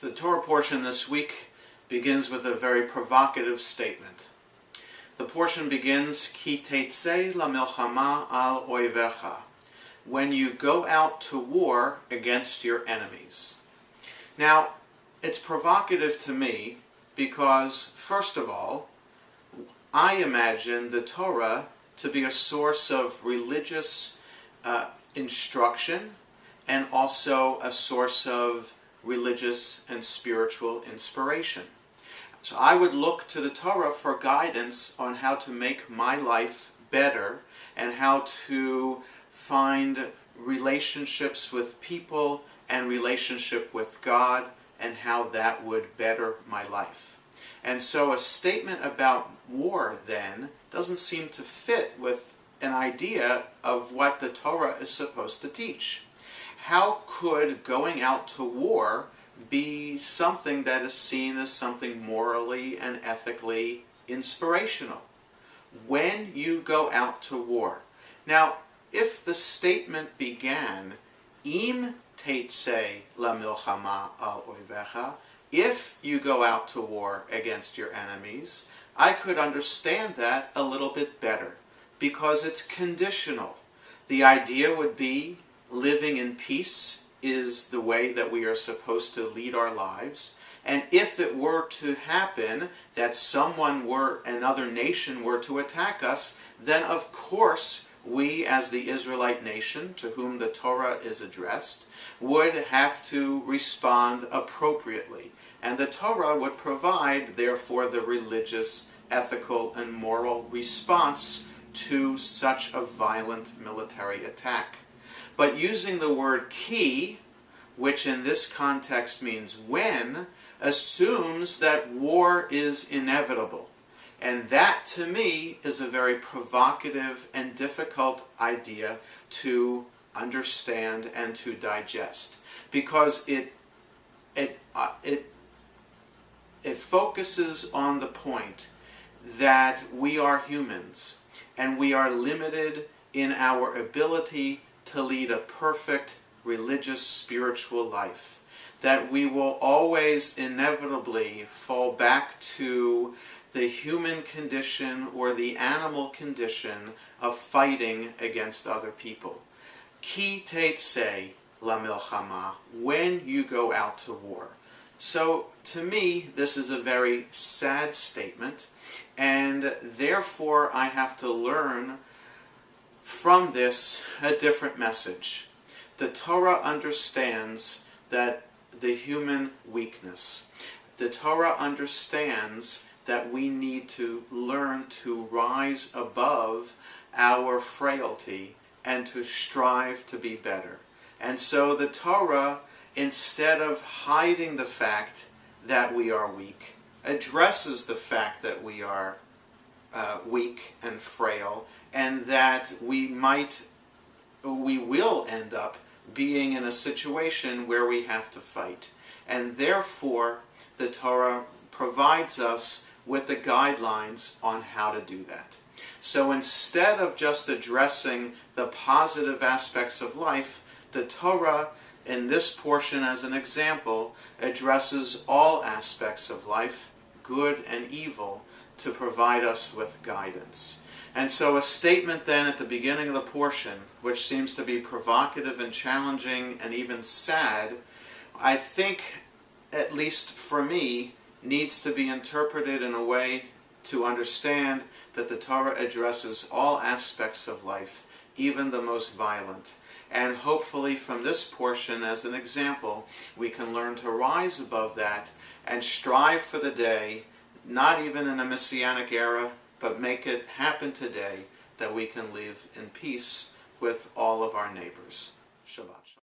The Torah portion this week begins with a very provocative statement. The portion begins, Ki Teztei milchama al oivecha, when you go out to war against your enemies. Now, it's provocative to me because, first of all, I imagine the Torah to be a source of religious instruction and also a source of religious and spiritual inspiration. So I would look to the Torah for guidance on how to make my life better and how to find relationships with people and relationship with God and how that would better my life. And so a statement about war then doesn't seem to fit with an idea of what the Torah is supposed to teach. How could going out to war be something that is seen as something morally and ethically inspirational? When you go out to war. Now, if the statement began, Im Teztei milchama al oivecha, if you go out to war against your enemies, I could understand that a little bit better, because it's conditional. The idea would be living in peace is the way that we are supposed to lead our lives, and if it were to happen that another nation were to attack us, then of course we as the Israelite nation, to whom the Torah is addressed, would have to respond appropriately. And the Torah would provide, therefore, the religious, ethical, and moral response to such a violent military attack. But using the word ki, which in this context means when, assumes that war is inevitable. And that, to me, is a very provocative and difficult idea to understand and to digest, because it focuses on the point that we are humans and we are limited in our ability to lead a perfect religious spiritual life, that we will always inevitably fall back to the human condition or the animal condition of fighting against other people. Ki Teztei milchama, when you go out to war. So, to me, this is a very sad statement, and therefore I have to learn from this a different message. The Torah understands that the human weakness. The Torah understands that we need to learn to rise above our frailty and to strive to be better. And so the Torah, instead of hiding the fact that we are weak, addresses the fact that we are weak and frail, and that we will end up being in a situation where we have to fight. And therefore, the Torah provides us with the guidelines on how to do that. So instead of just addressing the positive aspects of life, the Torah, in this portion as an example, addresses all aspects of life, good and evil, to provide us with guidance. And so a statement then at the beginning of the portion, which seems to be provocative and challenging and even sad, I think, at least for me, needs to be interpreted in a way to understand that the Torah addresses all aspects of life, even the most violent. And hopefully from this portion as an example, we can learn to rise above that and strive for the day, not even in a messianic era, but make it happen today, that we can live in peace with all of our neighbors. Shabbat Shalom.